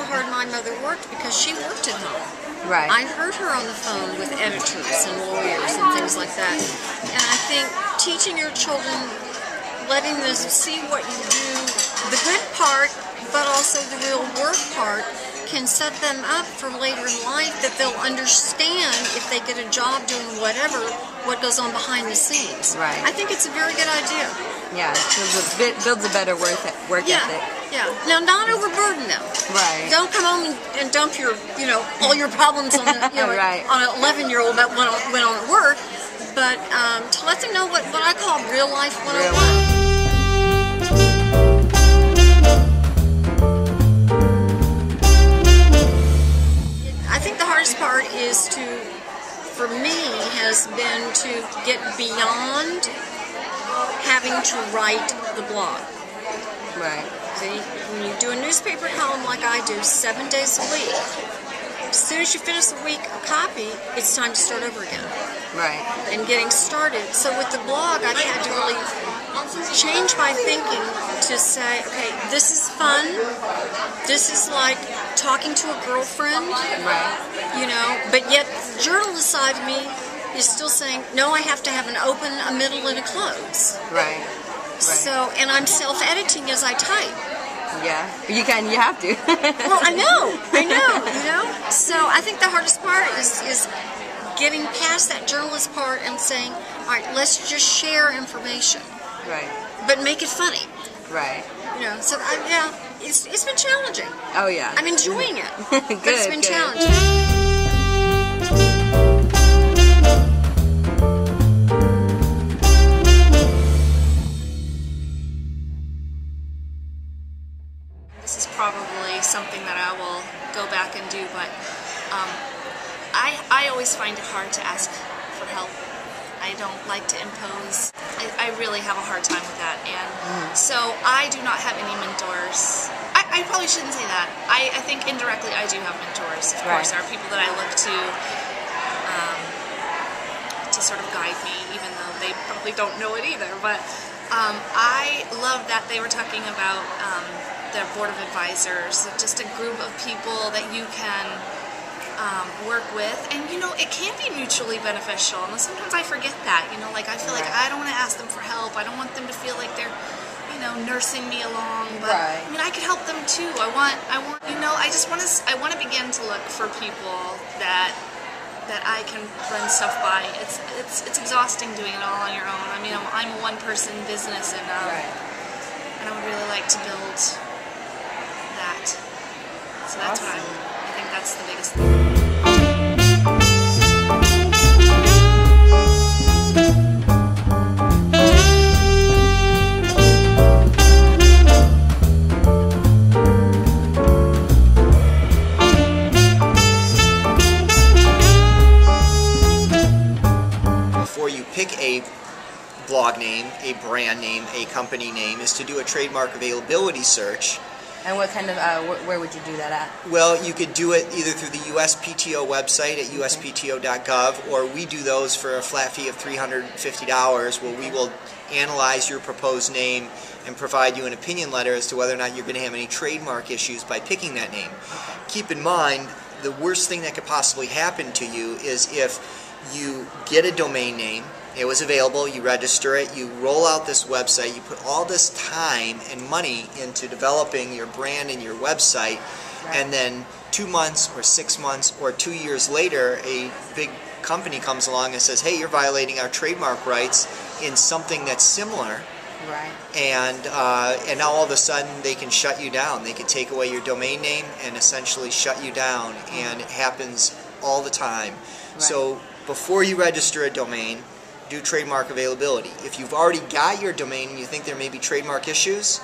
how hard my mother worked because she worked at home. Right. I heard her on the phone with editors and lawyers and things like that. And I think teaching your children, letting them see what you do, the good part, but also the real work part, can set them up for later in life that they'll understand if they get a job doing whatever, what goes on behind the scenes. Right. I think it's a very good idea. Yeah, it builds a better work ethic. Yeah. Now, not overburden them. Right. Don't come home and dump your, all your problems on, right. on an 11-year-old that went on at work, but to let them know what I call real life 101. Part is for me, has been to get beyond having to write the blog. Right. See, when you do a newspaper column like I do, 7 days a week, as soon as you finish a week a copy, it's time to start over again. Right. And getting started. So with the blog, I've had to really change my thinking to say, okay, this is fun. This is like talking to a girlfriend. Right. But yet the journalist side of me is still saying, no, I have to have an open, a middle, and a close. Right. So, and I'm self-editing as I type. Yeah, you have to. Well, I know. So I think the hardest part is getting past that journalist part and saying, all right, let's just share information. Right. But make it funny. Right. So it's been challenging. Oh yeah. I'm enjoying it. Good, but it's been challenging. This is probably something that I will go back and do, but I always find it hard to ask for help. I don't like to impose. I really have a hard time with that, and so I do not have any mentors. I probably shouldn't say that. I think indirectly I do have mentors. Of course, there are people that I look to sort of guide me, even though they probably don't know it either. But I love that they were talking about the board of advisors, just a group of people that you can work with, and it can be mutually beneficial. And sometimes I forget that. Like I feel like I don't want to ask them for help. I don't want them to feel like they're nursing me along, but I mean, I could help them too. I want, I want to begin to look for people that I can run stuff by. It's exhausting doing it all on your own. I mean, I'm a one-person business, and I would really like to build that. So that's what I think that's the biggest thing. Pick a blog name, a brand name, a company name, is to do a trademark availability search. And what kind of, where would you do that at? Well, you could do it either through the USPTO website at uspto.gov, or we do those for a flat fee of $350, where we will analyze your proposed name and provide you an opinion letter as to whether or not you're going to have any trademark issues by picking that name. Keep in mind, the worst thing that could possibly happen to you is if you get a domain name, it was available, you register it, you roll out this website, you put all this time and money into developing your brand and your website, and then 2 months or 6 months or 2 years later, a big company comes along and says, hey, you're violating our trademark rights in something that's similar. Right. And now all of a sudden they can shut you down. They can take away your domain name and essentially shut you down, and it happens all the time. Right. So before you register a domain, do trademark availability. If you've already got your domain and you think there may be trademark issues,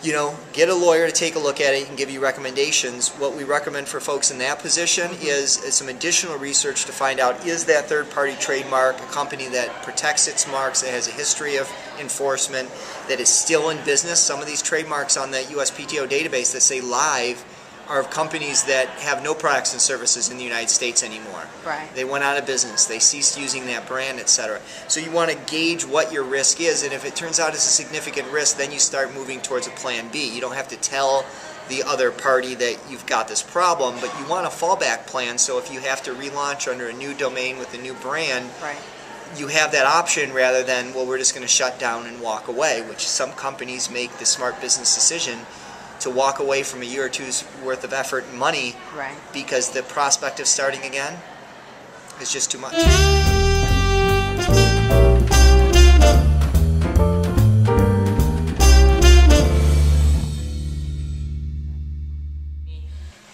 get a lawyer to take a look at it and give you recommendations. What we recommend for folks in that position is some additional research to find out, is that third-party trademark a company that protects its marks, that has a history of enforcement, that is still in business. Some of these trademarks on the USPTO database that say live are of companies that have no products and services in the United States anymore. Right. They went out of business. They ceased using that brand, etc. So you want to gauge what your risk is, and if it turns out it's a significant risk, then you start moving towards a plan B. You don't have to tell the other party that you've got this problem, but you want a fallback plan, so if you have to relaunch under a new domain with a new brand, Right. you have that option rather than, well, we're just going to shut down and walk away, which some companies make the smart business decision to walk away from a year or two's worth of effort and money Right. because the prospect of starting again is just too much.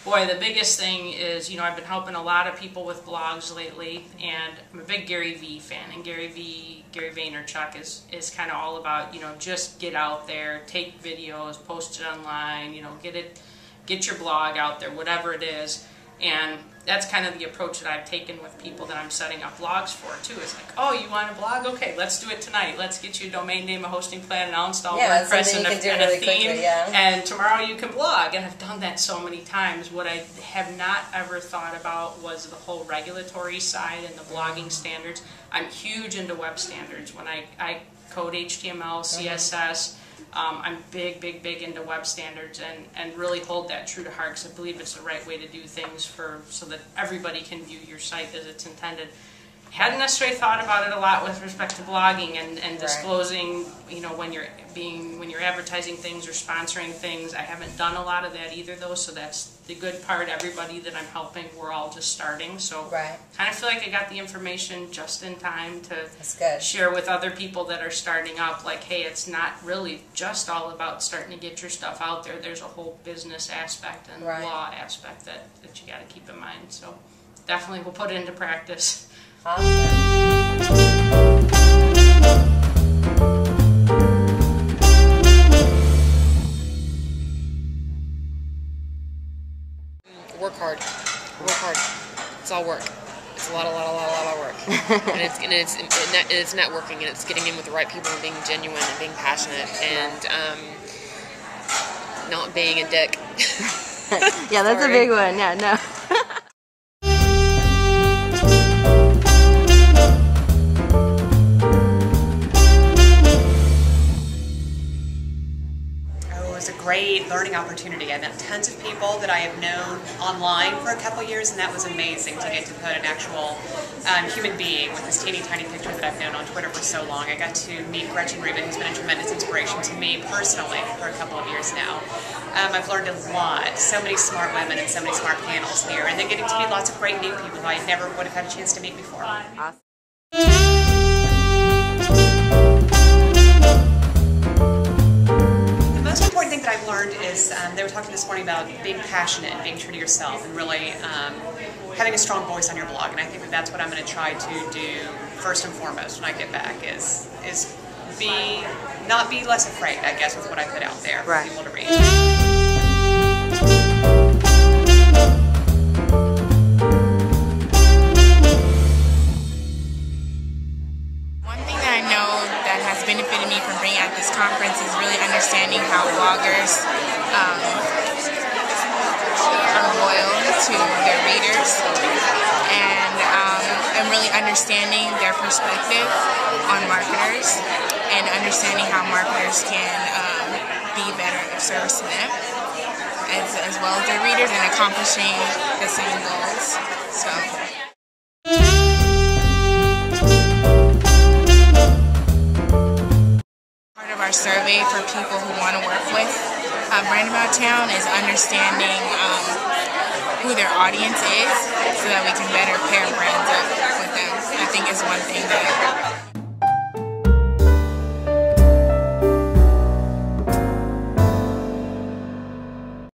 Boy, the biggest thing is, you know, I've been helping a lot of people with blogs lately, and I'm a big Gary Vee fan, and Gary Vaynerchuk is kind of all about, you know, just get out there, take videos, post it online, you know, get your blog out there, whatever it is. And that's kind of the approach that I've taken with people that I'm setting up blogs for too. It's like, oh, you want a blog? Okay, let's do it tonight. Let's get you a domain name, a hosting plan, and I'll install WordPress and a theme. Quickly, yeah. And tomorrow you can blog. And I've done that so many times. What I have not ever thought about was the whole regulatory side and the blogging standards. I'm huge into web standards. When I code HTML, CSS, I'm big into web standards and really hold that true to heart because I believe it's the right way to do things so that everybody can view your site as it's intended. Hadn't necessarily thought about it a lot with respect to blogging and disclosing, you know, when you're advertising things or sponsoring things. I haven't done a lot of that either though, so that's the good part. Everybody that I'm helping, we're all just starting, so kind of feel like I got the information just in time to share with other people that are starting up, like, hey, it's not really just all about starting to get your stuff out there. There's a whole business aspect and law aspect that you got to keep in mind, so definitely we'll put it into practice. Work hard. It's all work. It's a lot of work. and it's networking, and it's getting in with the right people and being genuine and being passionate and not being a dick. Yeah, that's a big one. Yeah, no. Great learning opportunity. I met tons of people that I have known online for a couple years, and that was amazing to get to put an actual human being with this teeny tiny picture that I've known on Twitter for so long. I got to meet Gretchen Rubin, who's been a tremendous inspiration to me personally for a couple of years now. I've learned a lot, so many smart women and so many smart panels here, and then getting to meet lots of great new people who I never would have had a chance to meet before. Awesome. The most important thing that I've learned is, they were talking this morning about being passionate and being true to yourself and really having a strong voice on your blog, and I think that that's what I'm going to try to do first and foremost when I get back is not be less afraid, I guess, with what I put out there for people to read. Benefited me from being at this conference is really understanding how bloggers are loyal to their readers and really understanding their perspective on marketers and understanding how marketers can be better of service to them as well as their readers and accomplishing the same goals. So. Our survey for people who want to work with Brand About Town is understanding who their audience is so that we can better pair brands up with them. I think is one thing that